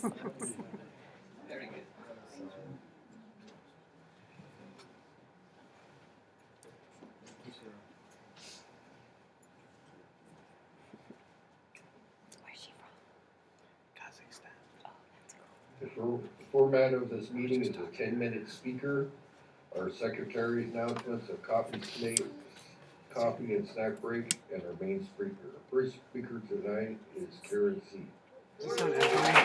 Very good. Where's she from? Kazakhstan. Oh, that's The format of this meeting is a 10-minute speaker. Our secretary's announcements, a coffee and snack break, and our main speaker. First speaker tonight is Karen C. You sound echoing.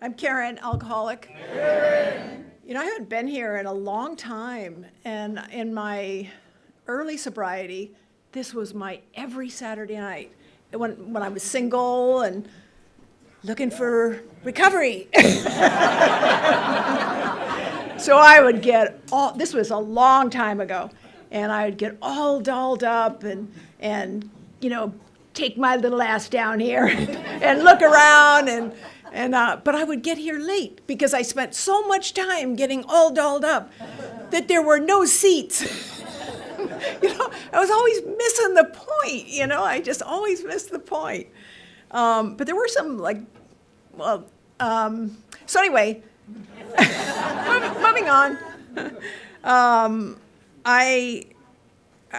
I'm Karen, alcoholic. Karen. You know, I haven't been here in a long time, and in my early sobriety, this was my every Saturday night. When I was single and looking for recovery. So I would get this was a long time ago, and I would get all dolled up and you know, take my little ass down here and look around but I would get here late because I spent so much time getting all dolled up that there were no seats. You know, I was always missing the point, you know, I just always missed the point. But there were some so anyway, moving on. I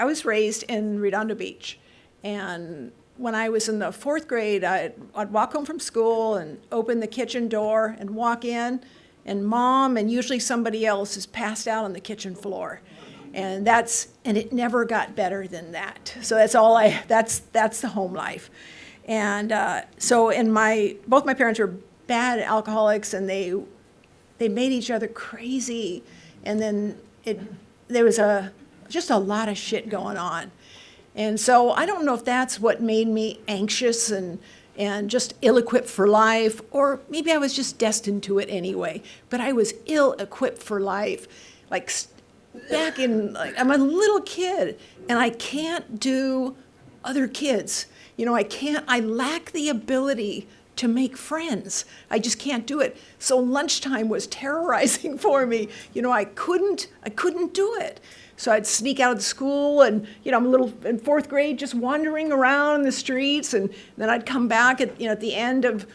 was raised in Redondo Beach, and when I was in the 4th grade, I'd walk home from school and open the kitchen door and walk in, and Mom and usually somebody else is passed out on the kitchen floor. And it never got better than that. So that's the home life. And so both my parents were bad alcoholics, and they made each other crazy. And then there was just a lot of shit going on. And so I don't know if that's what made me anxious and just ill-equipped for life, or maybe I was just destined to it anyway. But I was ill-equipped for life. Like I'm a little kid, and I can't do other kids. You know, I lack the ability to make friends. I just can't do it. So lunchtime was terrorizing for me. You know, I couldn't do it. So I'd sneak out of the school, and you know, I'm in 4th grade, just wandering around the streets, and then I'd come back at the end of,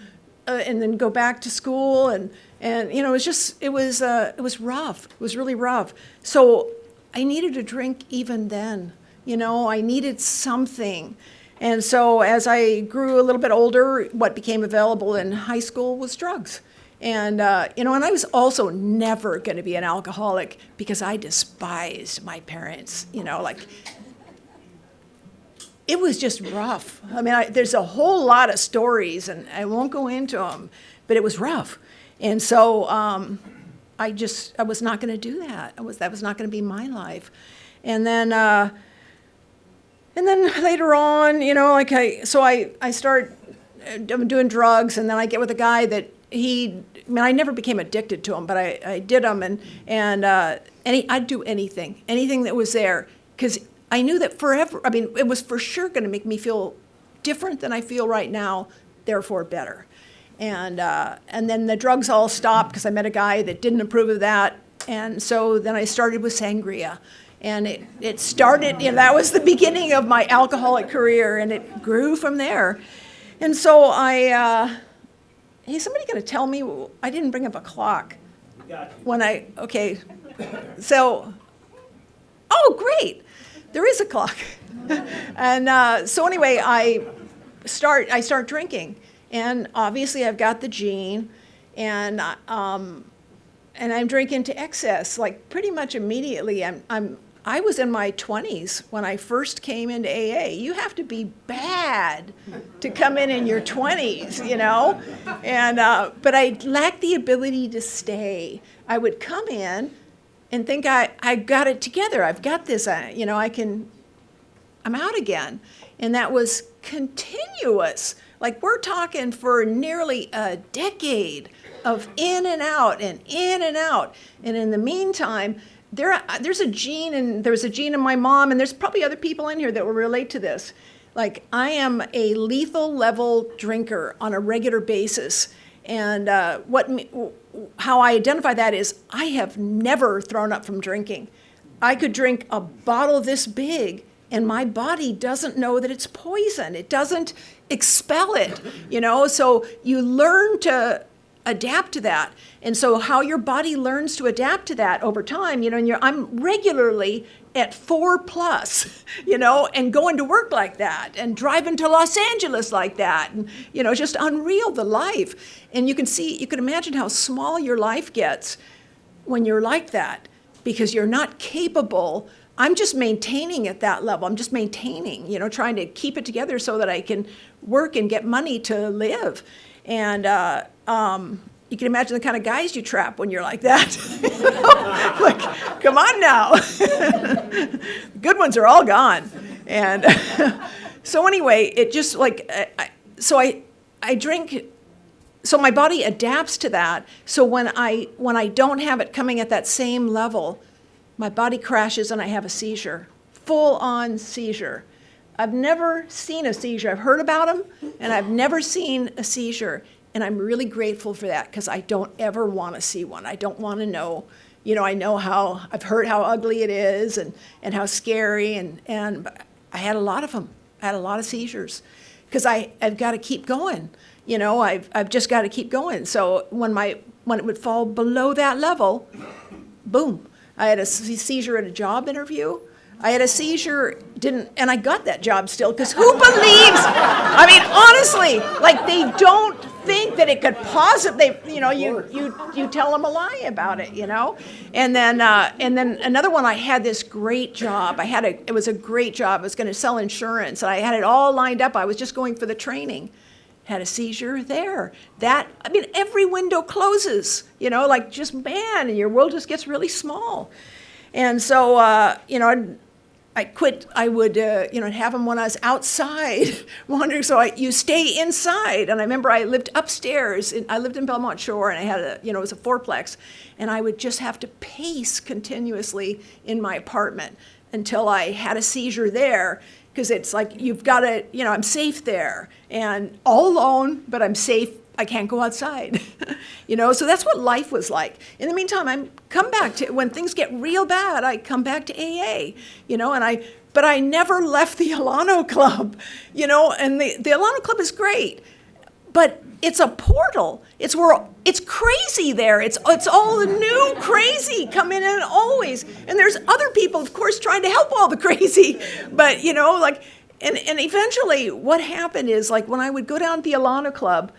and then go back to school, and you know, it was rough. It was really rough. So I needed a drink even then. You know, I needed something. And so as I grew a little bit older, what became available in high school was drugs. And, you know, and I was also never going to be an alcoholic because I despised my parents, you know, like, it was just rough. I mean, there's a whole lot of stories, and I won't go into them, but it was rough. And so I was not going to do that. That was not going to be my life. And then later on, you know, like I start doing drugs, and then I get with a guy that I never became addicted to him, but I did them, and I'd do anything that was there, because I knew that forever, I mean, it was for sure going to make me feel different than I feel right now, therefore better. And then the drugs all stopped because I met a guy that didn't approve of that, and so then I started with sangria. And it started, you know, that was the beginning of my alcoholic career, and it grew from there. And so is somebody going to tell me? I didn't bring up a clock. Okay. So, oh, great. There is a clock. And so anyway, I start drinking. And obviously I've got the gene, and I'm drinking to excess, like pretty much immediately. I was in my 20s when I first came into AA. You have to be bad to come in your 20s, you know? And but I lacked the ability to stay. I would come in and think I got it together. I've got this, you know, I'm out again. And that was continuous. Like, we're talking for nearly a decade of in and out and in and out. And in the meantime, there's a gene, and there's a gene in my mom, and there's probably other people in here that will relate to this. Like, I am a lethal level drinker on a regular basis. And how I identify that is I have never thrown up from drinking. I could drink a bottle this big and my body doesn't know that it's poison. It doesn't expel it, so you learn to adapt to that. And so how your body learns to adapt to that over time, and I'm regularly at 4+, and going to work like that and driving to Los Angeles like that. And, just unreal, the life. And you can imagine how small your life gets when you're like that, because you're not capable. I'm just maintaining at that level. I'm just maintaining, trying to keep it together so that I can work and get money to live. And you can imagine the kind of guys you trap when you're like that. Like, come on now. Good ones are all gone. And so anyway, it just like, I drink. So my body adapts to that. So when I don't have it coming at that same level, my body crashes and I have a seizure, full-on seizure. I've never seen a seizure. I've heard about them, and I've never seen a seizure. And I'm really grateful for that, because I don't ever want to see one. I don't want to know. I know I've heard how ugly it is and how scary, and I had a lot of them. I had a lot of seizures, because I've got to keep going. I've just got to keep going. So when it would fall below that level, boom. I had a seizure at a job interview. I had a seizure, and I got that job still, because who believes, honestly, like, they don't think that it could possibly, you tell them a lie about it, And then another one, I had this great job. It was a great job. I was going to sell insurance, and I had it all lined up. I was just going for the training. Had a seizure there. Every window closes, like, just, man, and your world just gets really small. And so, I quit. I would, have them when I was outside wandering. So you stay inside. And I remember I lived upstairs. I lived in Belmont Shore, and I had it was a 4-plex. And I would just have to pace continuously in my apartment until I had a seizure there. Because it's like, you've got to, I'm safe there. And all alone, but I'm safe. I can't go outside. So that's what life was like. In the meantime, I come back to, when things get real bad, I come back to AA, but I never left the Alano Club, and the Alano Club is great, but it's a portal. It's crazy there. It's all the new crazy coming in always. And there's other people, of course, trying to help all the crazy, but, and eventually what happened is, like, when I would go down to the Alano Club,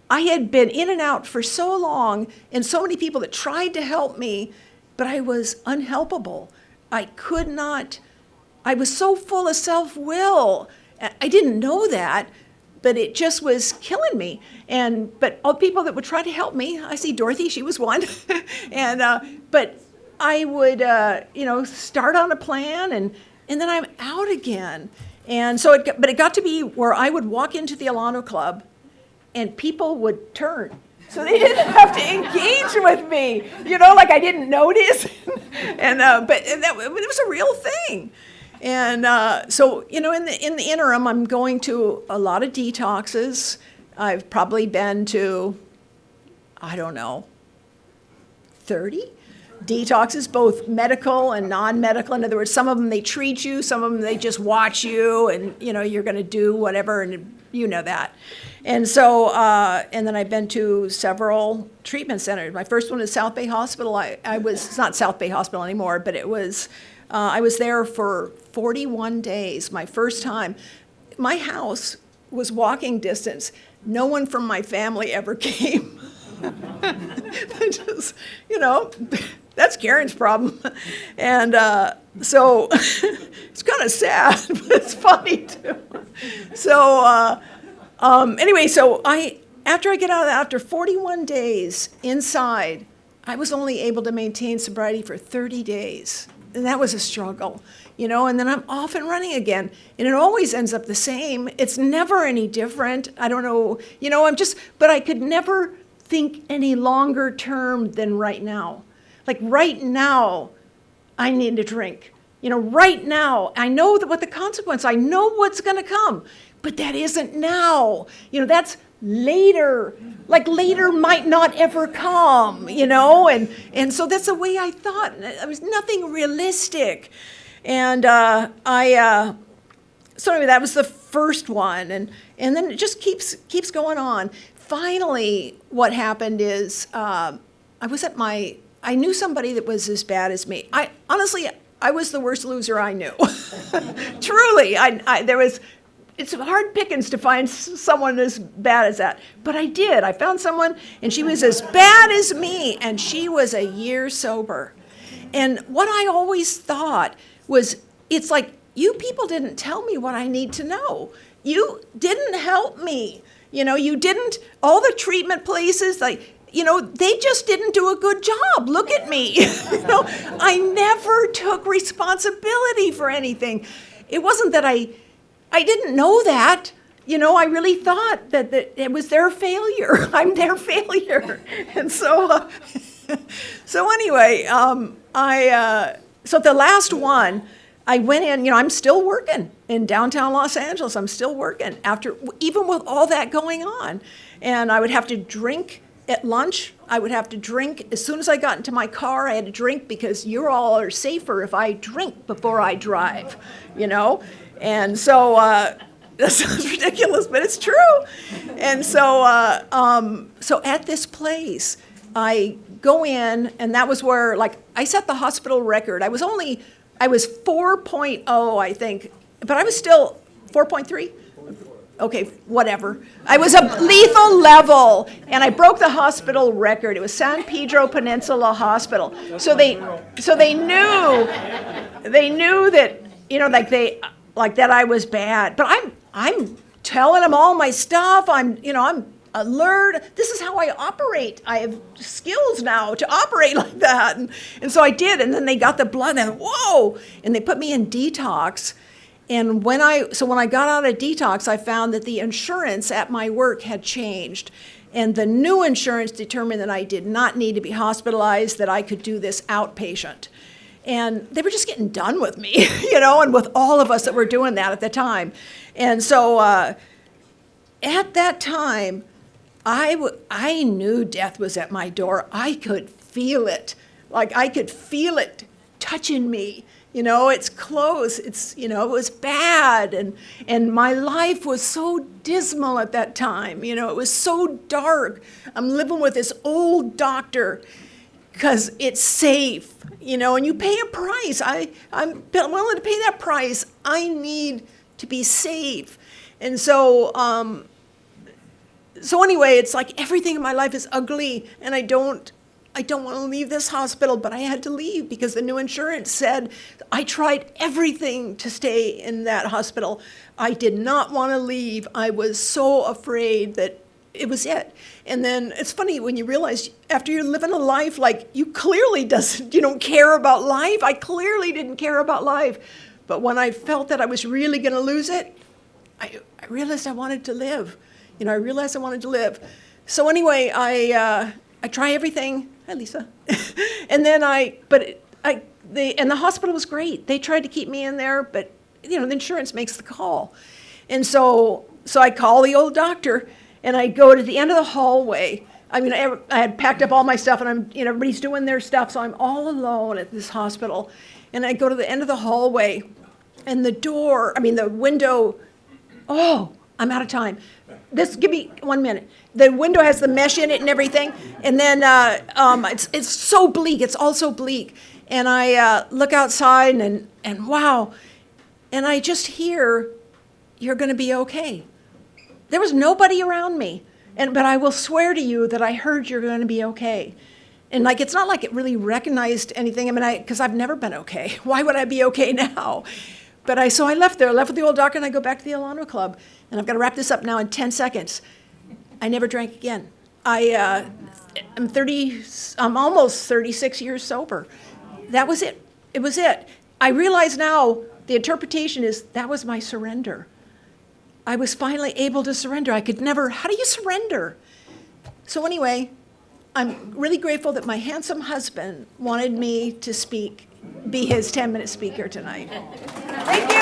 I had been in and out for so long, and so many people that tried to help me, but I was unhelpable. I could not. I was so full of self-will. I didn't know that, but it just was killing me. But all people that would try to help me, I see Dorothy, she was one, but I would, start on a plan, and then I'm out again. And so it got to be where I would walk into the Alano Club, and people would turn. So they didn't have to engage with me, like I didn't notice. But it was a real thing. And so, in the interim, I'm going to a lot of detoxes. I've probably been to, 30 detoxes, both medical and non-medical. In other words, some of them they treat you, some of them they just watch you, and you're going to do whatever, and that. And so, and then I've been to several treatment centers. My first one is South Bay Hospital. It's not South Bay Hospital anymore, but it was, I was there for 41 days, my first time. My house was walking distance. No one from my family ever came. I just, that's Karen's problem. And so it's kind of sad, but it's funny too. So anyway, so after I get out of that, after 41 days inside, I was only able to maintain sobriety for 30 days. And that was a struggle, and then I'm off and running again. And it always ends up the same. It's never any different. I don't know, but I could never think any longer term than right now. Like right now, I need to drink. Right now, I know what the consequence, I know what's going to come, but that isn't now. That's later. Like later might not ever come, and so that's the way I thought. It was nothing realistic. And so anyway, that was the first one, and then it just keeps going on. Finally, what happened is I knew somebody that was as bad as me. Honestly, I was the worst loser I knew. Truly, it's hard pickings to find someone as bad as that. But I did. I found someone, and she was as bad as me, and she was a year sober. And what I always thought was, it's like, you people didn't tell me what I need to know. You didn't help me. You didn't, all the treatment places, they just didn't do a good job. Look at me. I never took responsibility for anything. It wasn't that I didn't know that. I really thought that it was their failure. I'm their failure. And so, anyway, so the last one, I went in, I'm still working in downtown Los Angeles. I'm still working even with all that going on. And I would have to drink at lunch. I would have to drink as soon as I got into my car. I had to drink because you all are safer if I drink before I drive, And so that sounds ridiculous, but it's true. And so, so at this place, I go in, and that was where, I set the hospital record. I was 4.0, I think, but I was still 4.3. Okay, whatever. I was a lethal level, and I broke the hospital record. It was San Pedro Peninsula Hospital. So they knew that, that I was bad. But I'm telling them all my stuff. I'm alert. This is how I operate. I have skills now to operate like that. And so I did. And then they got the blood, and whoa! And they put me in detox. And when I got out of detox, I found that the insurance at my work had changed. And the new insurance determined that I did not need to be hospitalized, that I could do this outpatient. And they were just getting done with me, and with all of us that were doing that at the time. And so at that time, I knew death was at my door. I could feel it. I could feel it touching me. It's close. It was bad. And my life was so dismal at that time. It was so dark. I'm living with this old doctor because it's safe, and you pay a price. I'm willing to pay that price. I need to be safe. And so, anyway, it's like everything in my life is ugly, and I don't want to leave this hospital, but I had to leave because the new insurance said I tried everything to stay in that hospital. I did not want to leave. I was so afraid that it was it. And then it's funny when you realize after you're living a life you clearly you don't care about life. I clearly didn't care about life. But when I felt that I was really going to lose it, I realized I wanted to live. I realized I wanted to live. So anyway, I try everything. Hi, Lisa. And then the hospital was great. They tried to keep me in there, but the insurance makes the call. And so I call the old doctor, and I go to the end of the hallway. I had packed up all my stuff, and everybody's doing their stuff, so I'm all alone at this hospital. And I go to the end of the hallway, and the window, I'm out of time. Give me 1 minute. The window has the mesh in it and everything, and then it's so bleak. It's all so bleak, and I look outside and wow, and I just hear, "You're going to be okay." There was nobody around me, but I will swear to you that I heard, "You're going to be okay," and it's not like it really recognized anything. Because I've never been okay. Why would I be okay now? But I left there. I left with the old doctor, and I go back to the Alano Club. And I've got to wrap this up now in 10 seconds. I never drank again. I'm almost 36 years sober. That was it. It was it. I realize now the interpretation is that was my surrender. I was finally able to surrender. How do you surrender? So anyway, I'm really grateful that my handsome husband wanted me to be his 10-minute speaker tonight. Thank you.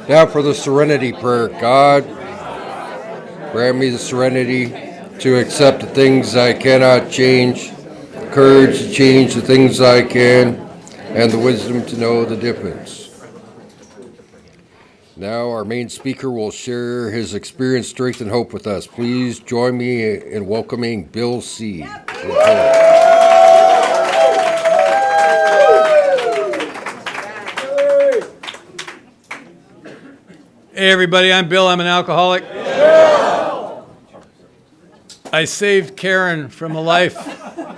Now for the serenity prayer. God, Grant me the serenity to accept the things I cannot change, the courage to change the things I can, and the wisdom to know the difference. Now our main speaker will share his experience, strength, and hope with us. Please join me in welcoming Bill C. Hey everybody, I'm Bill. I'm an alcoholic. I saved Karen from a life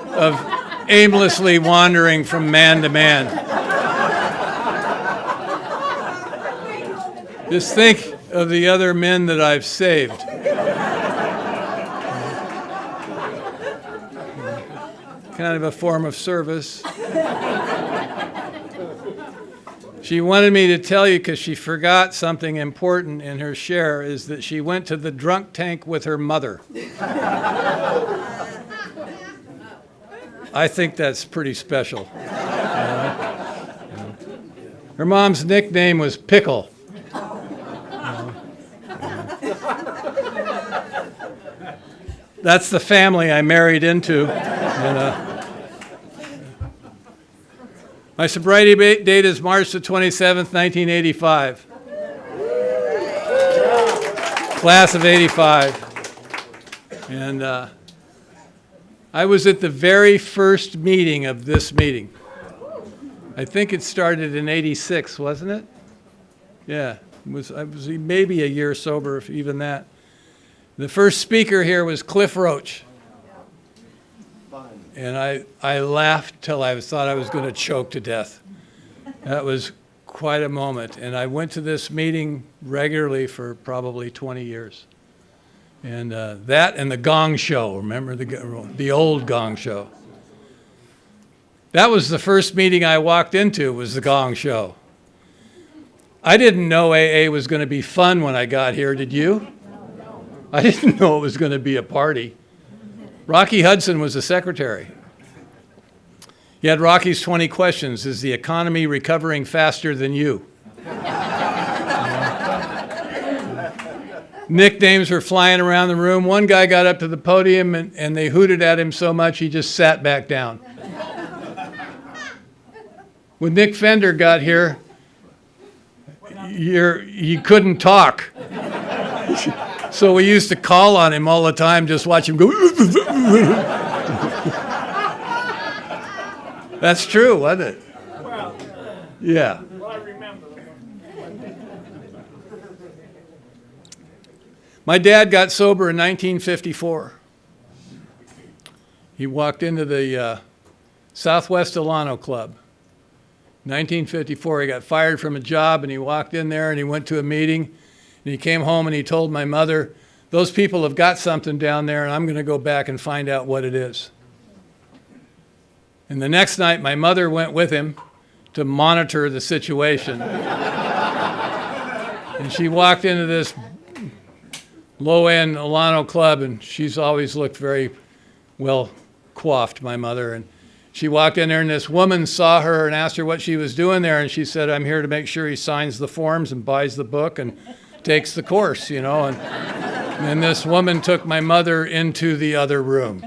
of aimlessly wandering from man to man. Just think of the other men that I've saved. Kind of a form of service. She wanted me to tell you, because she forgot something important in her share, is that she went to the drunk tank with her mother. I think that's pretty special. Her mom's nickname was Pickle. That's the family I married into. My sobriety date is March the 27th, 1985. Class of 85. And I was at the very first meeting of this meeting. I think it started in 86, wasn't it? Yeah, I was maybe a year sober, if even that. The first speaker here was Cliff Roach. And I laughed till I thought I was going to choke to death. That was quite a moment. And I went to this meeting regularly for probably 20 years. And that and the Gong Show, remember the old Gong Show? That was the first meeting I walked into, was the Gong Show. I didn't know AA was going to be fun when I got here, did you? I didn't know it was going to be a party. Rocky Hudson was the secretary. He had Rocky's 20 questions. Is the economy recovering faster than you? Nicknames were flying around the room. One guy got up to the podium and they hooted at him so much he just sat back down. When Nick Fender got here, he couldn't talk. So we used to call on him all the time, just watch him go. That's true, wasn't it? Well, Yeah. I remember. My dad got sober in 1954. He walked into the Southwest Delano Club. 1954, he got fired from a job and he walked in there and he went to a meeting. And he came home and he told my mother, those people have got something down there and I'm going to go back and find out what it is. And the next night, my mother went with him to monitor the situation. And she walked into this low-end Alano club, and she's always looked very well coiffed, my mother. And she walked in there, and this woman saw her and asked her what she was doing there. And she said, I'm here to make sure he signs the forms and buys the book and takes the course, you know. And this woman took my mother into the other room.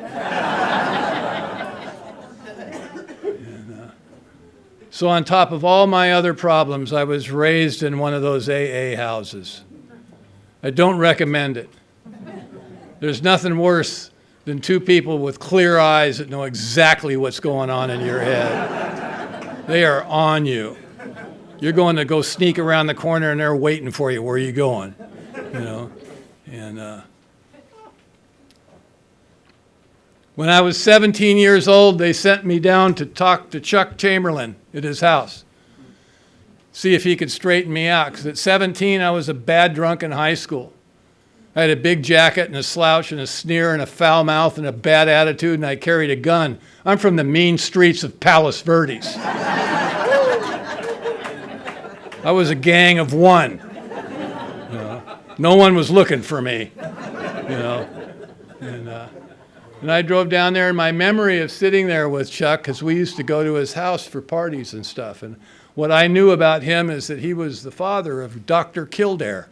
So on top of all my other problems, I was raised in one of those AA houses. I don't recommend it. There's nothing worse than two people with clear eyes that know exactly what's going on in your head. They are on you. You're going to go sneak around the corner and they're waiting for you. Where are you going? You know? And when I was 17 years old, they sent me down to talk to Chuck Chamberlain at his house. See if he could straighten me out. Because at 17, I was a bad drunk in high school. I had a big jacket and a slouch and a sneer and a foul mouth and a bad attitude, and I carried a gun. I'm from the mean streets of Palos Verdes. I was a gang of one. You know? No one was looking for me. You know? And I drove down there, and my memory of sitting there with Chuck, because we used to go to his house for parties and stuff, and what I knew about him is that he was the father of Dr. Kildare.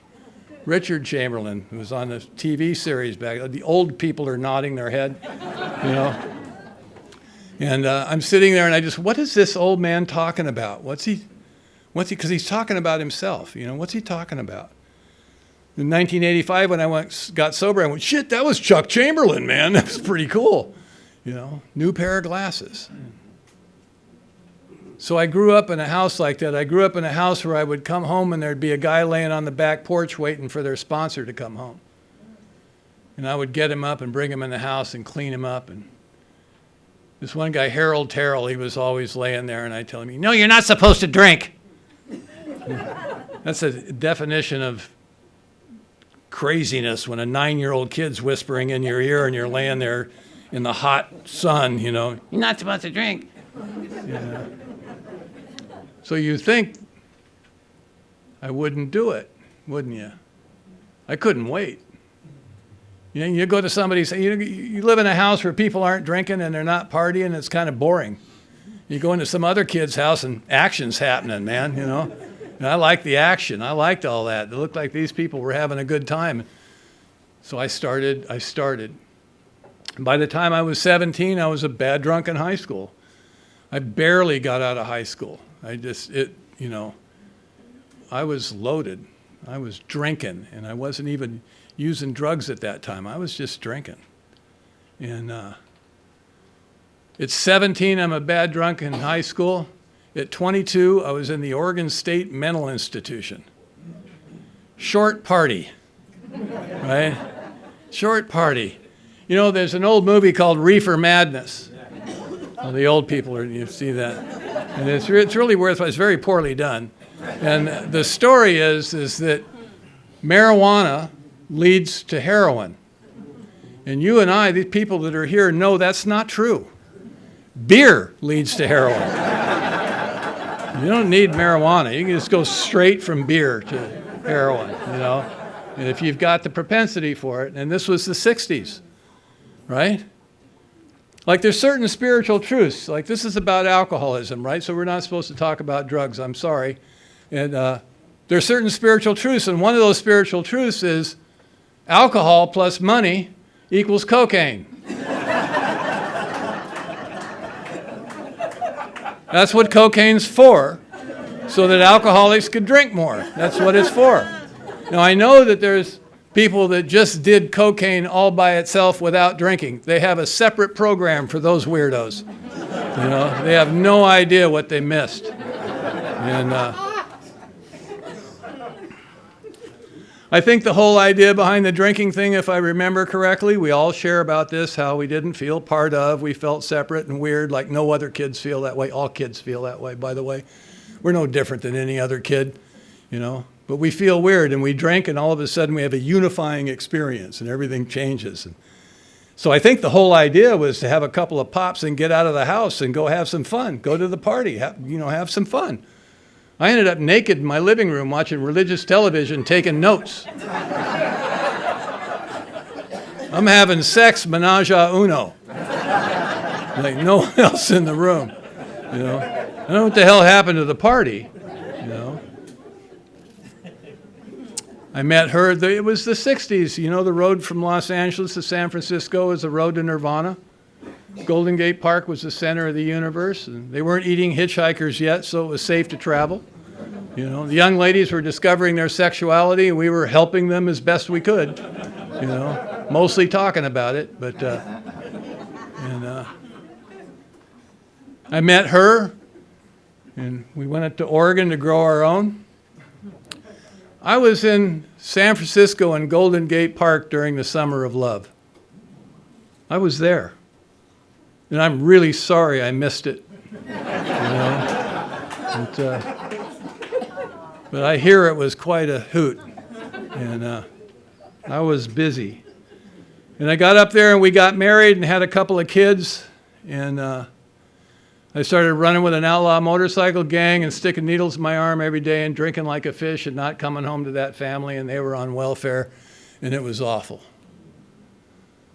Richard Chamberlain, who was on the TV series back. The old people are nodding their head, you know. And I'm sitting there, and I just, what is this old man talking about? What's he? Because he's talking about himself, you know. What's he talking about? In 1985, when I got sober, I went, shit, that was Chuck Chamberlain, man. That was pretty cool, you know. New pair of glasses. So I grew up in a house like that. I grew up in a house where I would come home and there'd be a guy laying on the back porch waiting for their sponsor to come home. And I would get him up and bring him in the house and clean him up. And this one guy, Harold Terrell, he was always laying there, and I'd tell him, no, you're not supposed to drink. That's a definition of craziness when a 9-year-old kid's whispering in your ear and you're laying there in the hot sun, you know. You're not supposed to drink. Yeah. So you think I wouldn't do it, wouldn't you? I couldn't wait. You know, you go to somebody's, you live in a house where people aren't drinking and they're not partying, it's kind of boring. You go into some other kid's house and action's happening, man, you know. And I liked the action. I liked all that. It looked like these people were having a good time. So I started. And by the time I was 17, I was a bad drunk in high school. I barely got out of high school. I was loaded. I was drinking, and I wasn't even using drugs at that time. I was just drinking. And at 17, I'm a bad drunk in high school. At 22, I was in the Oregon State Mental Institution. Short party, right? Short party. You know, there's an old movie called Reefer Madness. Well, the old people you see that. And it's really worthwhile. It's very poorly done. And the story is that marijuana leads to heroin. And you and I, these people that are here, know that's not true. Beer leads to heroin. You don't need marijuana. You can just go straight from beer to heroin, you know. And if you've got the propensity for it, and this was the 60s, right? Like there's certain spiritual truths. Like this is about alcoholism, right? So we're not supposed to talk about drugs. I'm sorry. And there's certain spiritual truths, and one of those spiritual truths is alcohol plus money equals cocaine. That's what cocaine's for, so that alcoholics could drink more. That's what it's for. Now, I know that there's people that just did cocaine all by itself without drinking. They have a separate program for those weirdos. You know, they have no idea what they missed. And I think the whole idea behind the drinking thing, if I remember correctly, we all share about this, how we didn't feel part of, we felt separate and weird, like no other kids feel that way. All kids feel that way, by the way. We're no different than any other kid, you know. But we feel weird, and we drink, and all of a sudden we have a unifying experience, and everything changes. And so I think the whole idea was to have a couple of pops and get out of the house and go have some fun, go to the party, have some fun. I ended up naked in my living room watching religious television, taking notes. I'm having sex, menage a uno. Like no one else in the room, you know. I don't know what the hell happened to the party, you know. I met her, it was the 60s, you know, the road from Los Angeles to San Francisco is the road to Nirvana. Golden Gate Park was the center of the universe, and they weren't eating hitchhikers yet, so it was safe to travel. You know, the young ladies were discovering their sexuality, and we were helping them as best we could. You know, mostly talking about it, but I met her, and we went up to Oregon to grow our own. I was in San Francisco and Golden Gate Park during the Summer of Love. I was there. And I'm really sorry I missed it. You know? But I hear it was quite a hoot. And I was busy. And I got up there and we got married and had a couple of kids. And I started running with an outlaw motorcycle gang and sticking needles in my arm every day and drinking like a fish and not coming home to that family. And they were on welfare. And it was awful.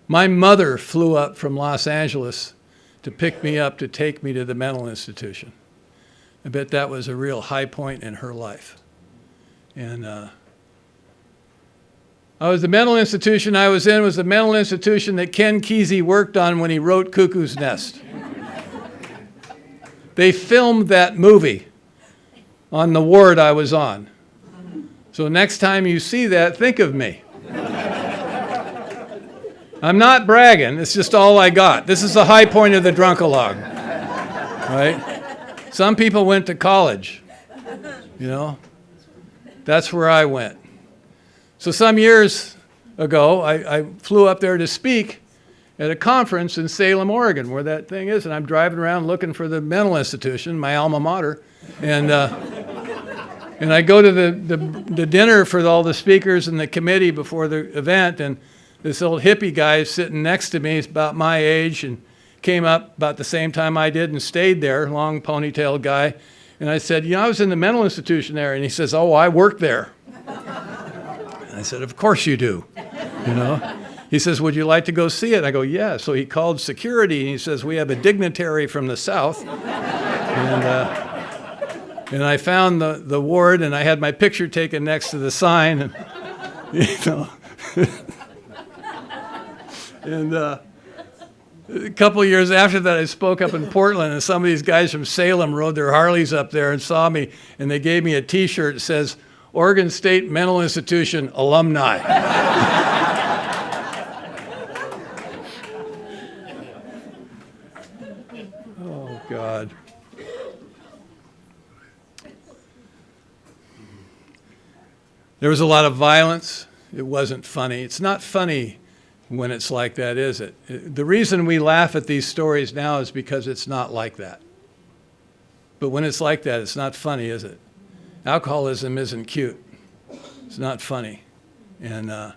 My mother flew up from Los Angeles to pick me up to take me to the mental institution. I bet that was a real high point in her life. And The mental institution I was in was the mental institution that Ken Kesey worked on when he wrote Cuckoo's Nest. They filmed that movie on the ward I was on. So next time you see that, think of me. I'm not bragging, it's just all I got. This is the high point of the Drunkalog, right? Some people went to college, you know. That's where I went. So some years ago, I flew up there to speak at a conference in Salem, Oregon, where that thing is, and I'm driving around looking for the mental institution, my alma mater, and I go to the dinner for all the speakers and the committee before the event, and this old hippie guy is sitting next to me. He's about my age and came up about the same time I did and stayed there, long ponytailed guy. And I said, I was in the mental institution there. And he says, oh, I work there. And I said, of course you do, He says, would you like to go see it? I go, yeah. So he called security, and he says, we have a dignitary from the South. And I found the ward, and I had my picture taken next to the sign. And, And a couple of years after that, I spoke up in Portland, and some of these guys from Salem rode their Harleys up there and saw me, and they gave me a T-shirt that says, Oregon State Mental Institution Alumni. Oh, God. There was a lot of violence. It wasn't funny. It's not funny when it's like that, is it? The reason we laugh at these stories now is because it's not like that. But when it's like that, it's not funny, is it? Alcoholism isn't cute. It's not funny. And the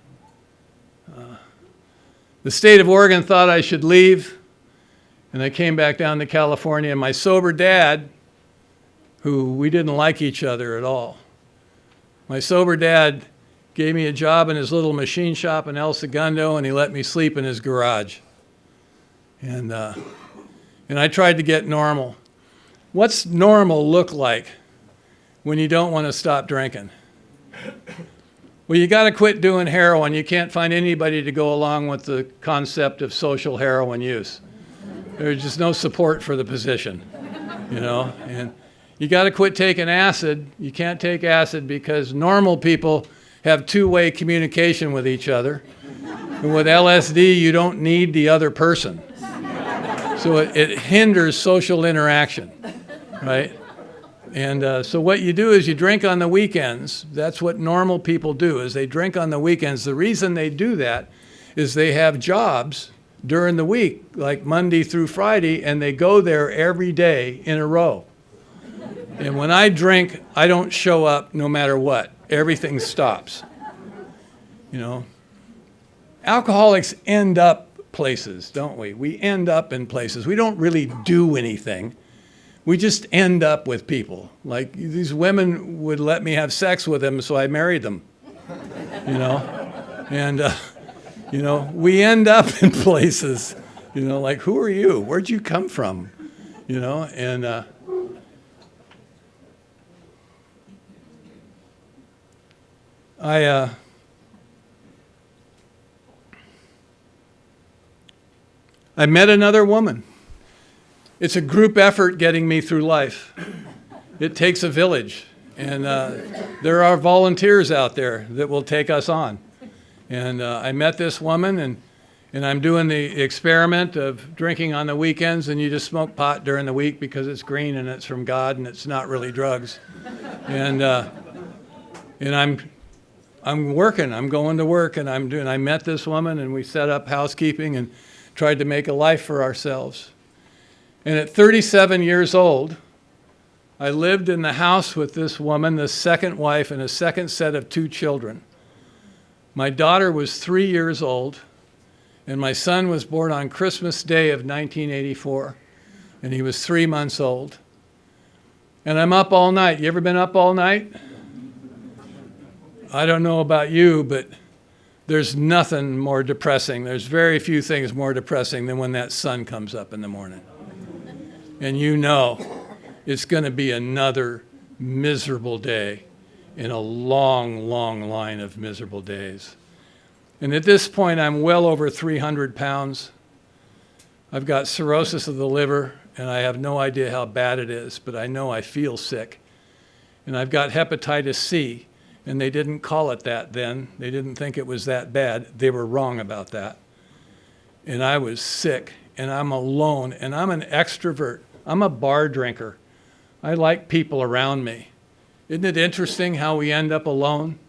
state of Oregon thought I should leave, and I came back down to California, and my sober dad, who we didn't like each other at all, my sober dad gave me a job in his little machine shop in El Segundo, and he let me sleep in his garage. And I tried to get normal. What's normal look like when you don't want to stop drinking? Well, you got to quit doing heroin. You can't find anybody to go along with the concept of social heroin use. There's just no support for the position, And you got to quit taking acid. You can't take acid because normal people have two-way communication with each other. And with LSD, you don't need the other person. So it hinders social interaction, right? And so what you do is you drink on the weekends. That's what normal people do, is they drink on the weekends. The reason they do that is they have jobs during the week, like Monday through Friday, and they go there every day in a row. And when I drink, I don't show up no matter what. Everything stops. Alcoholics end up places, don't we? We end up in places. We don't really do anything. We just end up with people. Like these women would let me have sex with them, so I married them. And we end up in places. Like, who are you? Where'd you come from? And I met another woman. It's a group effort getting me through life. It takes a village, and there are volunteers out there that will take us on. And I met this woman, and I'm doing the experiment of drinking on the weekends, and you just smoke pot during the week because it's green and it's from God and it's not really drugs. And I'm working. I'm going to work, and I met this woman, and we set up housekeeping and tried to make a life for ourselves. And at 37 years old, I lived in the house with this woman, the second wife, and a second set of 2 children. My daughter was 3 years old, and my son was born on Christmas Day of 1984, and he was 3 months old. And I'm up all night. You ever been up all night? I don't know about you, but there's nothing more depressing. There's very few things more depressing than when that sun comes up in the morning. And it's going to be another miserable day in a long, long line of miserable days. And at this point, I'm well over 300 pounds. I've got cirrhosis of the liver, and I have no idea how bad it is, but I know I feel sick. And I've got hepatitis C, and they didn't call it that then. They didn't think it was that bad. They were wrong about that. And I was sick, and I'm alone, and I'm an extrovert. I'm a bar drinker. I like people around me. Isn't it interesting how we end up alone?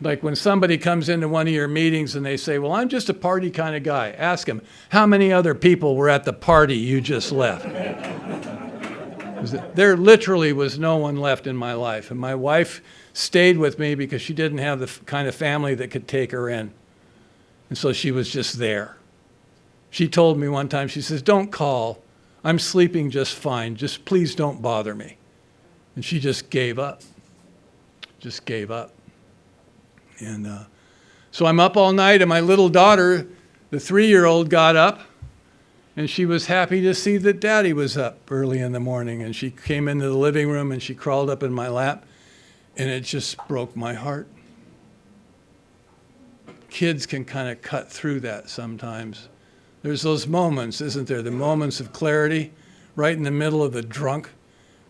Like when somebody comes into one of your meetings and they say, well, I'm just a party kind of guy. Ask them, how many other people were at the party you just left? There literally was no one left in my life. And my wife stayed with me because she didn't have the kind of family that could take her in. And so she was just there. She told me one time, she says, don't call. I'm sleeping just fine. Just please don't bother me. And she just gave up. Just gave up. And so I'm up all night, and my little daughter, the 3-year-old, got up, and she was happy to see that Daddy was up early in the morning. And she came into the living room, and she crawled up in my lap, and it just broke my heart. Kids can kind of cut through that sometimes. There's those moments, isn't there? The moments of clarity, right in the middle of the drunk,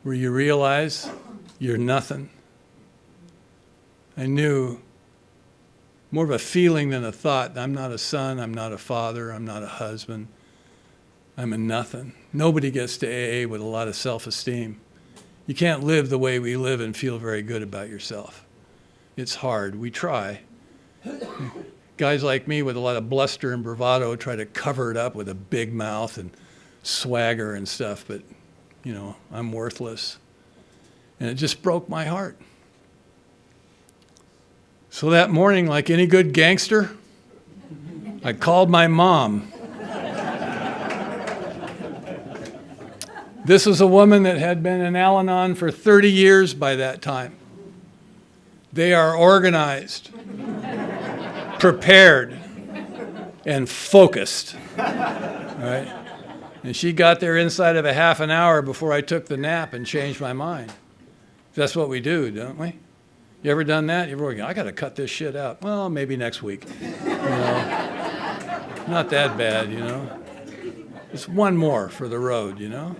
where you realize you're nothing. I knew, more of a feeling than a thought, I'm not a son, I'm not a father, I'm not a husband. I'm a nothing. Nobody gets to AA with a lot of self-esteem. You can't live the way we live and feel very good about yourself. It's hard. We try. Guys like me with a lot of bluster and bravado try to cover it up with a big mouth and swagger and stuff, but, you know, I'm worthless. And it just broke my heart. So that morning, like any good gangster, I called my mom. This was a woman that had been in Al-Anon for 30 years by that time. They are organized, prepared, and focused. All right? And she got there inside of a half an hour before I took the nap and changed my mind. That's what we do, don't we? You ever done that? You ever go, I got to cut this shit out. Well, maybe next week. You know? Not that bad, you know. Just one more for the road, you know.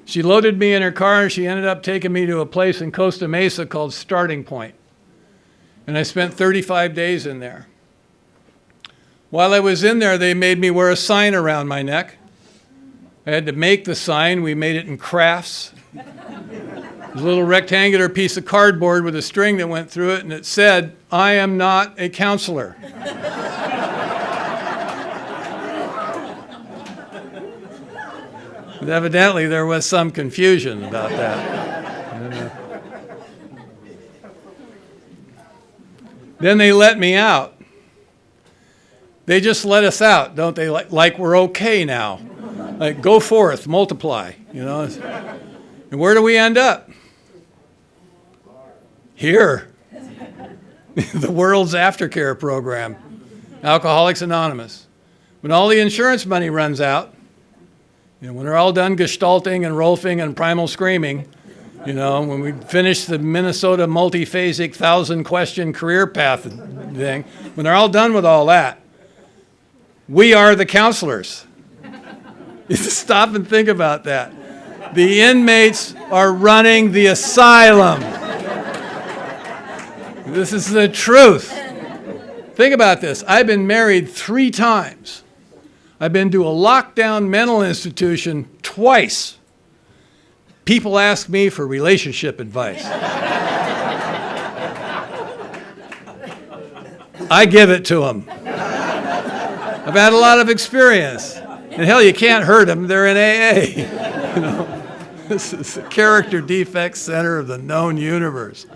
She loaded me in her car, and she ended up taking me to a place in Costa Mesa called Starting Point. And I spent 35 days in there. While I was in there, they made me wear a sign around my neck. I had to make the sign. We made it in crafts. It was a little rectangular piece of cardboard with a string that went through it, and it said, I am not a counselor. But evidently, there was some confusion about that. Then they let me out. They just let us out, don't they? Like we're okay now. Like, go forth, multiply, you know. And where do we end up? Here. The world's aftercare program. Alcoholics Anonymous. When all the insurance money runs out, you know, when they're all done gestalting and rolfing and primal screaming, you know, when we finish the Minnesota multiphasic 1,000-question career path thing, when they're all done with all that, we are the counselors. Stop and think about that. The inmates are running the asylum. This is the truth. Think about this. I've been married 3 times. I've been to a lockdown mental institution twice. People ask me for relationship advice. I give it to them. I've had a lot of experience. And hell, you can't hurt them. They're in AA. You know, this is the character defect center of the known universe.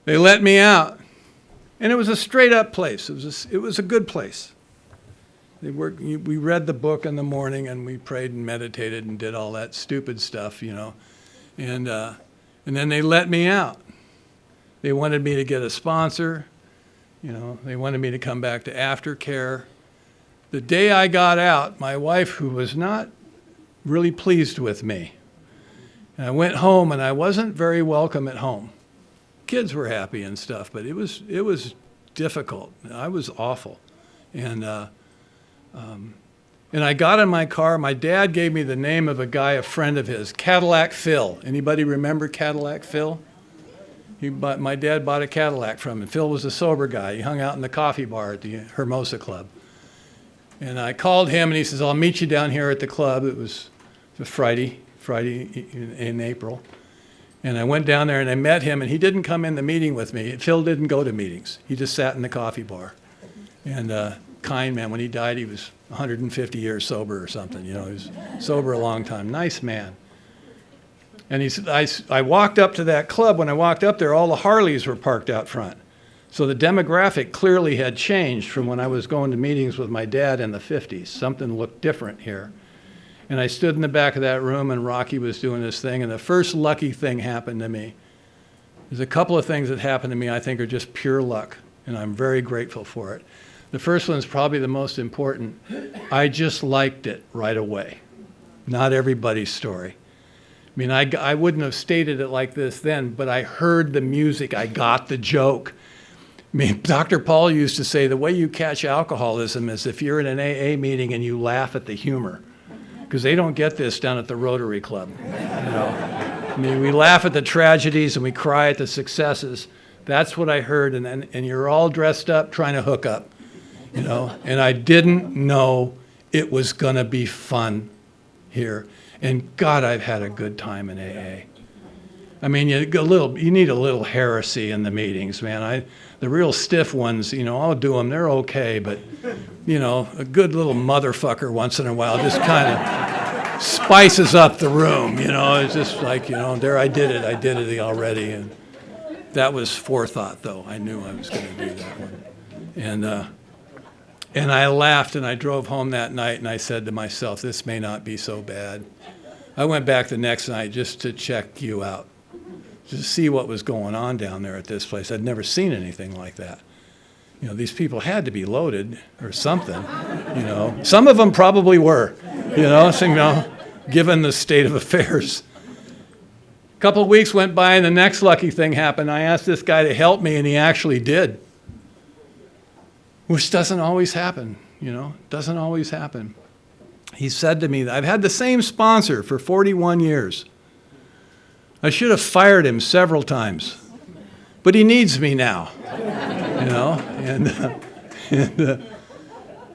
They let me out. And it was a straight up place. It was a good place. We read the book in the morning, and we prayed and meditated and did all that stupid stuff, you know. And then they let me out. They wanted me to get a sponsor. You know, they wanted me to come back to aftercare. The day I got out, my wife, who was not really pleased with me, and I went home, and I wasn't very welcome at home. kids were happy and stuff, but it was difficult. I was awful. And I got in my car. My dad gave me the name of a guy, a friend of his, Cadillac Phil. Anybody remember Cadillac Phil? My dad bought a Cadillac from him. Phil was a sober guy. He hung out in the coffee bar at the Hermosa Club. And I called him, and he says, I'll meet you down here at the club. It was Friday in April. And I went down there, and I met him, and he didn't come in the meeting with me. Phil didn't go to meetings. He just sat in the coffee bar. And kind man. When he died, he was 150 years sober or something. You know, he was sober a long time. Nice man. And he said, I walked up to that club. When I walked up there, all the Harleys were parked out front. So the demographic clearly had changed from when I was going to meetings with my dad in the 50s. Something looked different here. And I stood in the back of that room, and Rocky was doing this thing, and the first lucky thing happened to me. There's a couple of things that happened to me I think are just pure luck, and I'm very grateful for it. The first one's probably the most important. I just liked it right away. Not everybody's story. I mean, I wouldn't have stated it like this then, but I heard the music. I got the joke. I mean, Dr. Paul used to say the way you catch alcoholism is if you're in an AA meeting and you laugh at the humor, because they don't get this down at the Rotary Club. You know? I mean, we laugh at the tragedies and we cry at the successes. That's what I heard, and you're all dressed up trying to hook up, you know. And I didn't know it was going to be fun here. And God, I've had a good time in AA. I mean, you need a little heresy in the meetings, man. The real stiff ones, you know, I'll do them. They're okay, but, you know, a good little motherfucker once in a while just kind of spices up the room, you know. It's just like, you know, there I did it already. And that was forethought, though. I knew I was going to do that one. And I laughed, and I drove home that night, and I said to myself, this may not be so bad. I went back the next night just to check you out, to see what was going on down there at this place. I'd never seen anything like that. You know, these people had to be loaded or something, you know. Some of them probably were, you know, given the state of affairs. A couple of weeks went by, and the next lucky thing happened. I asked this guy to help me, and he actually did, which doesn't always happen, you know, doesn't always happen. He said to me, I've had the same sponsor for 41 years. I should have fired him several times, but he needs me now, you know.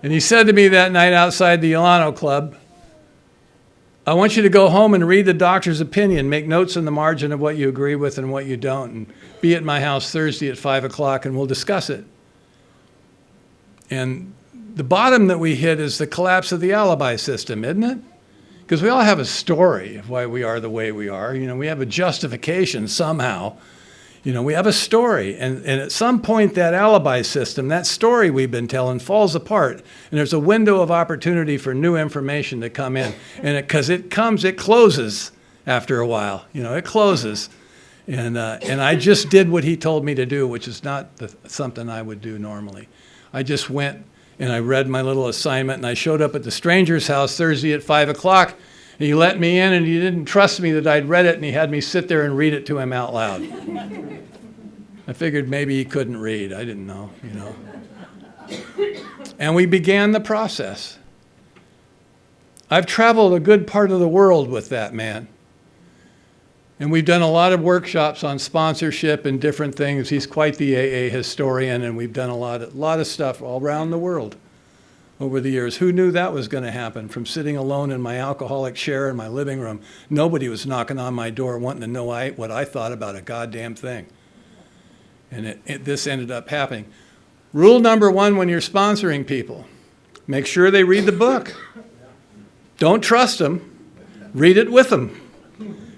And he said to me that night outside the Yolano Club, I want you to go home and read the doctor's opinion, make notes in the margin of what you agree with and what you don't, and be at my house Thursday at 5 o'clock, and we'll discuss it. And the bottom that we hit is the collapse of the alibi system, isn't it? Because we all have a story of why we are the way we are. You know, we have a justification somehow. You know, we have a story. And at some point, that alibi system, that story we've been telling, falls apart. And there's a window of opportunity for new information to come in. And because it closes after a while. You know, it closes. And I just did what he told me to do, which is not something I would do normally. I just went and I read my little assignment, and I showed up at the stranger's house Thursday at 5 o'clock, and he let me in, and he didn't trust me that I'd read it, and he had me sit there and read it to him out loud. I figured maybe he couldn't read. I didn't know, you know. And we began the process. I've traveled a good part of the world with that man. And we've done a lot of workshops on sponsorship and different things. He's quite the AA historian, and we've done a lot of stuff all around the world over the years. Who knew that was going to happen? From sitting alone in my alcoholic chair in my living room, nobody was knocking on my door wanting to know what I thought about a goddamn thing. And this ended up happening. Rule number one when you're sponsoring people, make sure they read the book. Don't trust them. Read it with them.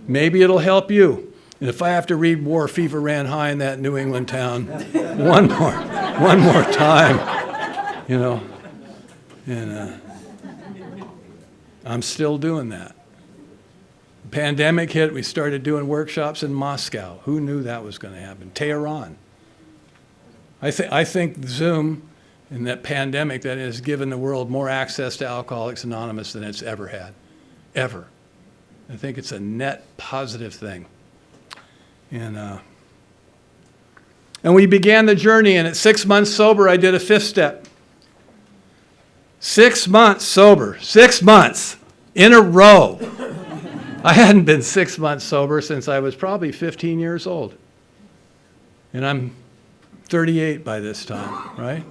Maybe it'll help you. And if I have to read War Fever Ran High in that New England town one more time, you know, and I'm still doing that. The pandemic hit, we started doing workshops in Moscow. Who knew that was going to happen? Tehran. I think Zoom and that pandemic that has given the world more access to Alcoholics Anonymous than it's ever had, ever. I think it's a net positive thing. And And we began the journey, and at 6 months sober, I did a 5th step. 6 months sober, 6 months in a row. I hadn't been 6 months sober since I was probably 15 years old. And I'm 38 by this time, right?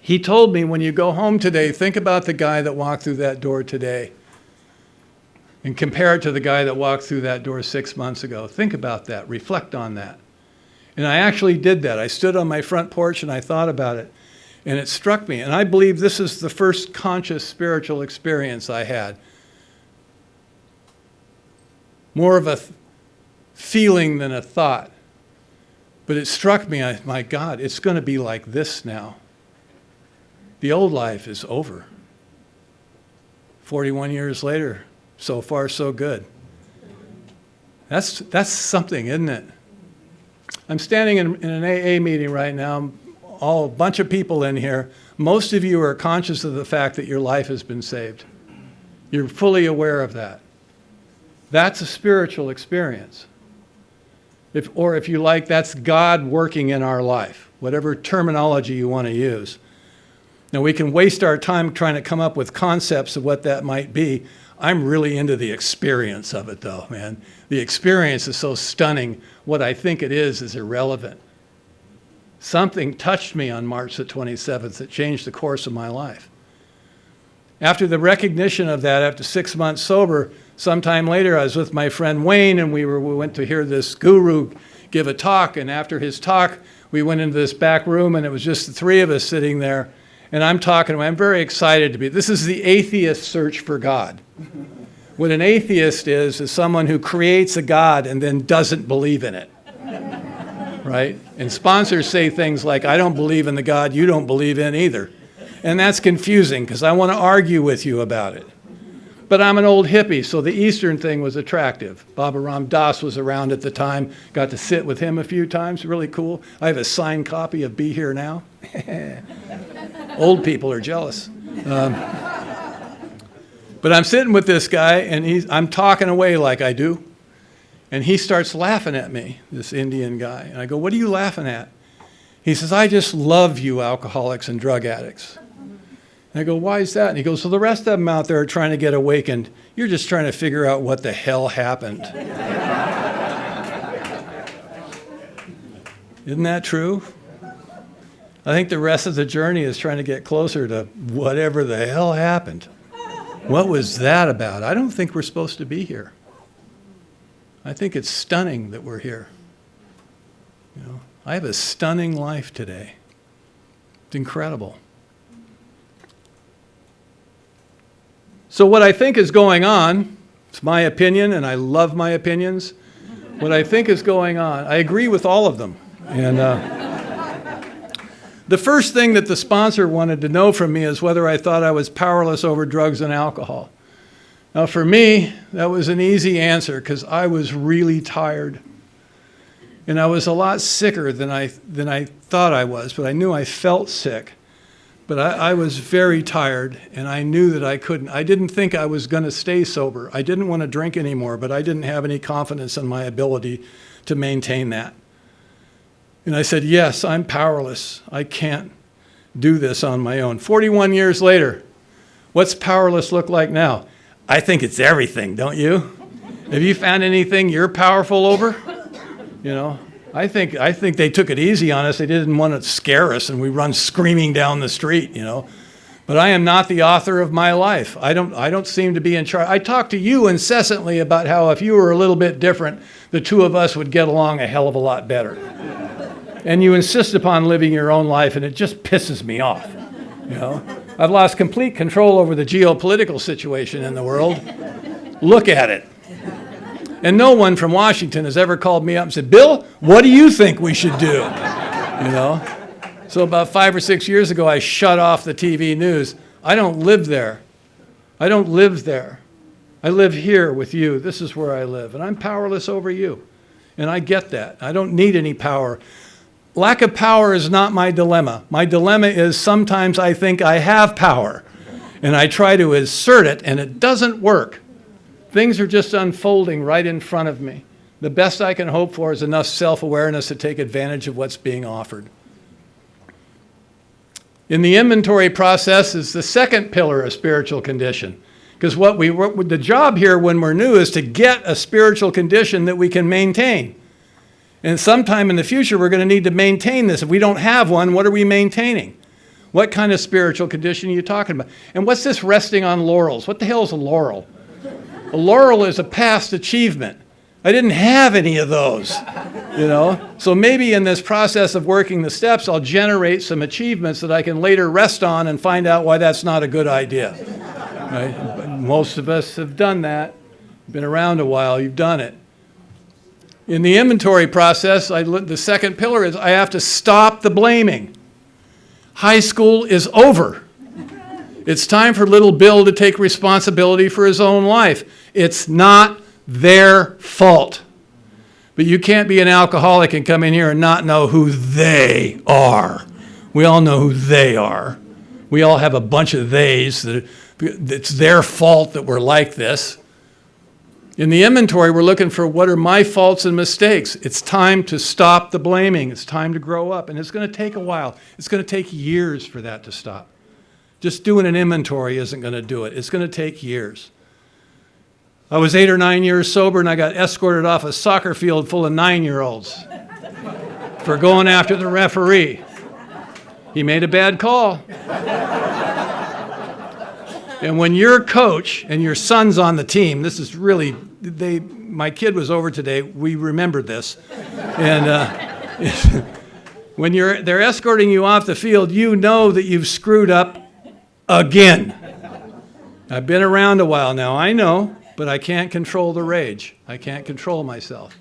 He told me, when you go home today, think about the guy that walked through that door today and compare it to the guy that walked through that door 6 months ago. Think about that. Reflect on that. And I actually did that. I stood on my front porch and I thought about it. And it struck me. And I believe this is the first conscious spiritual experience I had. More of a feeling than a thought. But it struck me, my God, it's going to be like this now. The old life is over. 41 years later, so far so good. That's something, isn't it? I'm standing in an AA meeting right now, a bunch of people in here. Most of you are conscious of the fact that your life has been saved. You're fully aware of that. That's a spiritual experience. If you like, that's God working in our life, whatever terminology you want to use. Now, we can waste our time trying to come up with concepts of what that might be. I'm really into the experience of it, though, man. The experience is so stunning. What I think it is irrelevant. Something touched me on March the 27th that changed the course of my life. After the recognition of that, after 6 months sober, sometime later I was with my friend Wayne, and we went to hear this guru give a talk. And after his talk, we went into this back room, and it was just the three of us sitting there. And I'm talking to him. I'm very excited to be. This is the atheist search for God. What an atheist is someone who creates a God and then doesn't believe in it. Right? And sponsors say things like, I don't believe in the God you don't believe in either. And that's confusing because I want to argue with you about it. But I'm an old hippie, so the Eastern thing was attractive. Baba Ram Das was around at the time. Got to sit with him a few times. Really cool. I have a signed copy of Be Here Now. Old people are jealous. But I'm sitting with this guy, and I'm talking away like I do. And he starts laughing at me, this Indian guy. And I go, what are you laughing at? He says, I just love you alcoholics and drug addicts. And I go, why is that? And he goes, so the rest of them out there are trying to get awakened. You're just trying to figure out what the hell happened. Isn't that true? I think the rest of the journey is trying to get closer to whatever the hell happened. What was that about? I don't think we're supposed to be here. I think it's stunning that we're here. You know, I have a stunning life today. It's incredible. So what I think is going on, it's my opinion, and I love my opinions. What I think is going on, I agree with all of them. And the first thing that the sponsor wanted to know from me is whether I thought I was powerless over drugs and alcohol. Now for me, that was an easy answer because I was really tired. And I was a lot sicker than I thought I was, but I knew I felt sick. But I was very tired, and I knew that I couldn't. I didn't think I was going to stay sober. I didn't want to drink anymore, but I didn't have any confidence in my ability to maintain that. And I said, yes, I'm powerless. I can't do this on my own. 41 years later, what's powerless look like now? I think it's everything, don't you? Have you found anything you're powerful over? You know, I think they took it easy on us. They didn't want to scare us, and we run screaming down the street, you know. But I am not the author of my life. I don't seem to be in charge. I talk to you incessantly about how if you were a little bit different, the two of us would get along a hell of a lot better. And you insist upon living your own life, and it just pisses me off. You know, I've lost complete control over the geopolitical situation in the world. Look at it. And no one from Washington has ever called me up and said, Bill, what do you think we should do? You know? So about 5 or 6 years ago, I shut off the TV news. I don't live there. I don't live there. I live here with you. This is where I live. And I'm powerless over you. And I get that. I don't need any power. Lack of power is not my dilemma. My dilemma is sometimes I think I have power. And I try to assert it, and it doesn't work. Things are just unfolding right in front of me. The best I can hope for is enough self-awareness to take advantage of what's being offered. In the inventory process is the second pillar of spiritual condition. Because the job here when we're new is to get a spiritual condition that we can maintain. And sometime in the future, we're going to need to maintain this. If we don't have one, what are we maintaining? What kind of spiritual condition are you talking about? And what's this resting on laurels? What the hell is a laurel? A laurel is a past achievement. I didn't have any of those, you know? So maybe in this process of working the steps, I'll generate some achievements that I can later rest on and find out why that's not a good idea. Right? But most of us have done that. Been around a while, you've done it. In the inventory process, the second pillar is I have to stop the blaming. High school is over. It's time for little Bill to take responsibility for his own life. It's not their fault. But you can't be an alcoholic and come in here and not know who they are. We all know who they are. We all have a bunch of theys that it's their fault that we're like this. In the inventory, we're looking for what are my faults and mistakes. It's time to stop the blaming. It's time to grow up. And it's going to take a while. It's going to take years for that to stop. Just doing an inventory isn't going to do it. It's going to take years. I was 8 or 9 years sober, and I got escorted off a soccer field full of 9-year-olds for going after the referee. He made a bad call. And when you're a coach and your son's on the team, this is really, my kid was over today, we remembered this. And when they're escorting you off the field, you know that you've screwed up again. I've been around a while now, I know, but I can't control the rage. I can't control myself.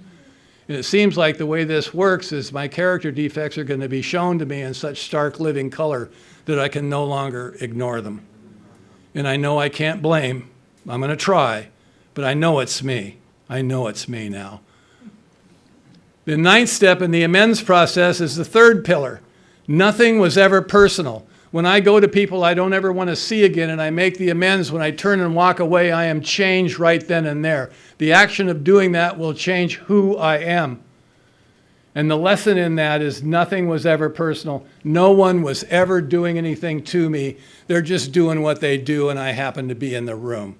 And it seems like the way this works is my character defects are going to be shown to me in such stark living color that I can no longer ignore them. And I know I can't blame. I'm going to try, but I know it's me. I know it's me now. The ninth step in the amends process is the third pillar. Nothing was ever personal. When I go to people I don't ever want to see again and I make the amends, when I turn and walk away, I am changed right then and there. The action of doing that will change who I am. And the lesson in that is nothing was ever personal. No one was ever doing anything to me. They're just doing what they do, and I happen to be in the room.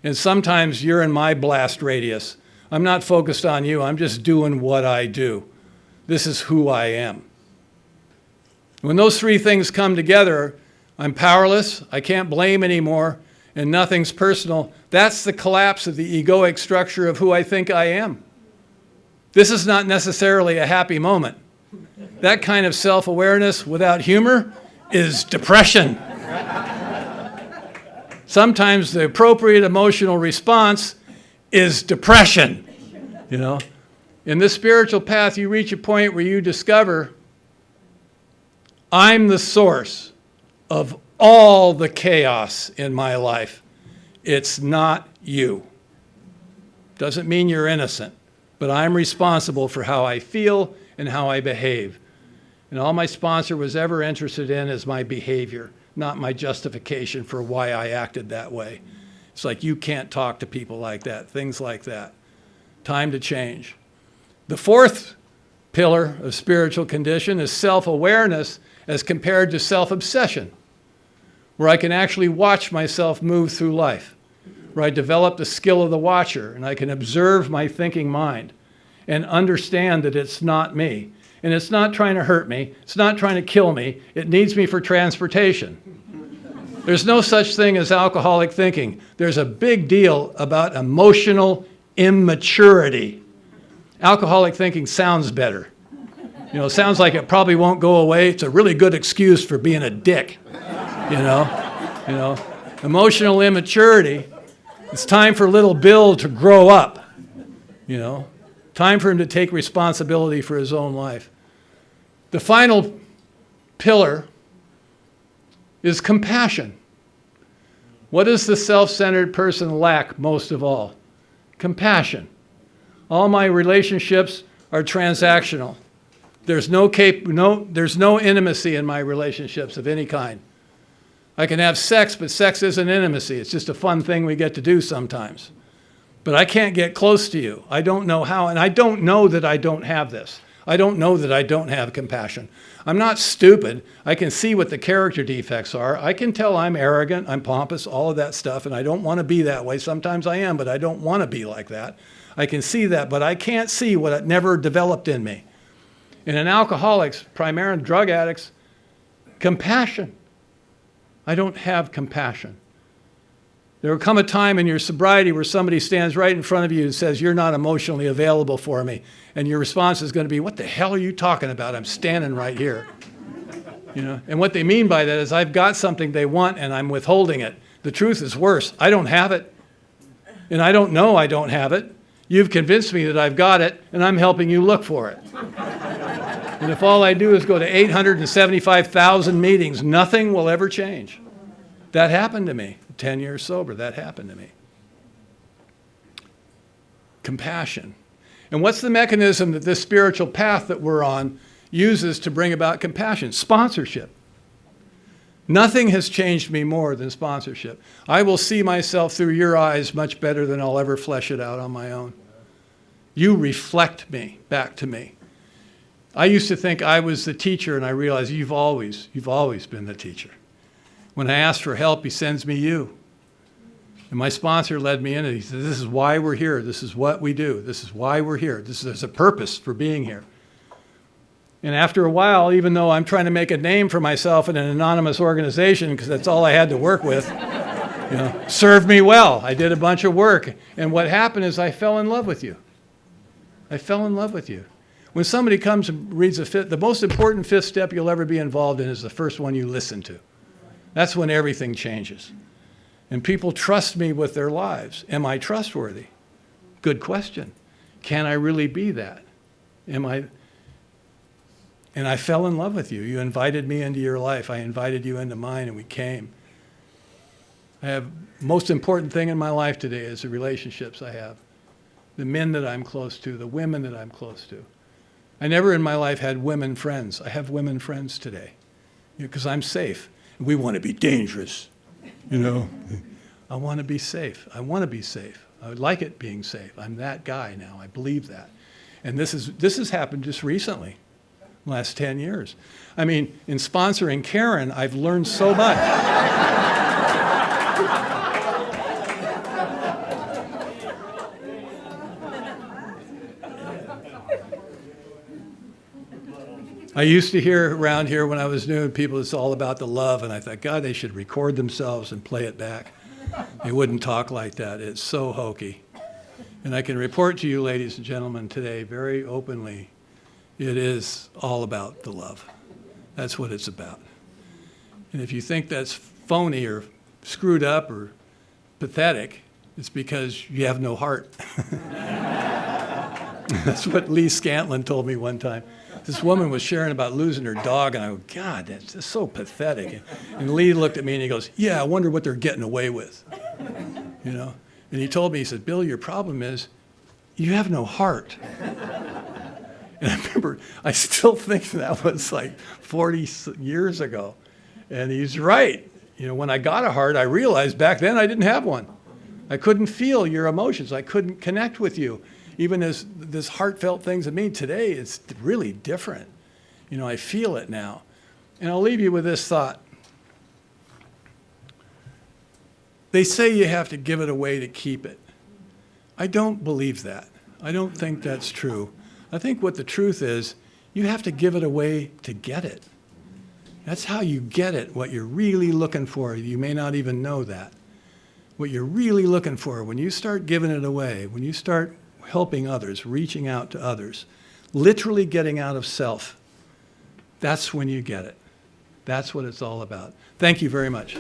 And sometimes you're in my blast radius. I'm not focused on you. I'm just doing what I do. This is who I am. When those three things come together, I'm powerless, I can't blame anymore, and nothing's personal. That's the collapse of the egoic structure of who I think I am. This is not necessarily a happy moment. That kind of self-awareness without humor is depression. Sometimes the appropriate emotional response is depression. You know, in this spiritual path, you reach a point where you discover, I'm the source of all the chaos in my life. It's not you. Doesn't mean you're innocent. But I'm responsible for how I feel and how I behave. And all my sponsor was ever interested in is my behavior, not my justification for why I acted that way. It's like, you can't talk to people like that, things like that. Time to change. The fourth pillar of spiritual condition is self-awareness as compared to self-obsession, where I can actually watch myself move through life, where I develop the skill of the watcher and I can observe my thinking mind and understand that it's not me. And it's not trying to hurt me. It's not trying to kill me. It needs me for transportation. There's no such thing as alcoholic thinking. There's a big deal about emotional immaturity. Alcoholic thinking sounds better. You know, it sounds like it probably won't go away. It's a really good excuse for being a dick. You know, emotional immaturity. It's time for little Bill to grow up. You know, time for him to take responsibility for his own life. The final pillar is compassion. What does the self-centered person lack most of all? Compassion. All my relationships are transactional. There's no intimacy in my relationships of any kind. I can have sex, but sex isn't intimacy. It's just a fun thing we get to do sometimes. but I can't get close to you. I don't know how, and I don't know that I don't have this. I don't know that I don't have compassion. I'm not stupid. I can see what the character defects are. I can tell I'm arrogant, I'm pompous, all of that stuff, and I don't want to be that way. Sometimes I am, but I don't want to be like that. I can see that, but I can't see what it never developed in me. And in alcoholics, primarily drug addicts, compassion. I don't have compassion. There will come a time in your sobriety where somebody stands right in front of you and says, you're not emotionally available for me. And your response is going to be, what the hell are you talking about? I'm standing right here. You know? And what they mean by that is I've got something they want and I'm withholding it. The truth is worse. I don't have it. And I don't know I don't have it. You've convinced me that I've got it, and I'm helping you look for it. And if all I do is go to 875,000 meetings, nothing will ever change. That happened to me. 10 years sober, that happened to me. Compassion. And what's the mechanism that this spiritual path that we're on uses to bring about compassion? Sponsorship. Nothing has changed me more than sponsorship. I will see myself through your eyes much better than I'll ever flesh it out on my own. You reflect me back to me. I used to think I was the teacher, and I realized you've always been the teacher. When I ask for help, he sends me you. And my sponsor led me in and he said, this is why we're here. This is what we do. This is why we're here. There's a purpose for being here. And after a while, even though I'm trying to make a name for myself in an anonymous organization, because that's all I had to work with, you know, served me well. I did a bunch of work. And what happened is I fell in love with you. I fell in love with you. When somebody comes and reads the most important fifth step you'll ever be involved in is the first one you listen to. That's when everything changes. And people trust me with their lives. Am I trustworthy? Good question. Can I really be that? And I fell in love with you. You invited me into your life. I invited you into mine, and we came. I have most important thing in my life today is the relationships I have. The men that I'm close to, the women that I'm close to. I never in my life had women friends. I have women friends today because I'm safe. We want to be dangerous, you know. I want to be safe. I want to be safe. I would like it being safe. I'm that guy now. I believe that. And this has happened just recently, last 10 years. I mean, in sponsoring Karen, I've learned so much. I used to hear around here when I was new, people, it's all about the love, and I thought, God, they should record themselves and play it back. They wouldn't talk like that. It's so hokey. And I can report to you, ladies and gentlemen, today very openly, it is all about the love. That's what it's about. And if you think that's phony or screwed up or pathetic, it's because you have no heart. That's what Lee Scantlin told me one time. This woman was sharing about losing her dog, and I go, God, that's just so pathetic. And Lee looked at me and he goes, yeah, I wonder what they're getting away with. You know? And he told me, he said, Bill, your problem is you have no heart. And I remember, I still think that was like 40 years ago. And he's right. You know, when I got a heart, I realized back then I didn't have one. I couldn't feel your emotions. I couldn't connect with you. Even as this heartfelt things I mean, today it's really different. You know, I feel it now. And I'll leave you with this thought. They say you have to give it away to keep it. I don't believe that. I don't think that's true. I think what the truth is, you have to give it away to get it. That's how you get it, what you're really looking for. You may not even know that. What you're really looking for, when you start giving it away, when you start helping others, reaching out to others, literally getting out of self, that's when you get it. That's what it's all about. Thank you very much.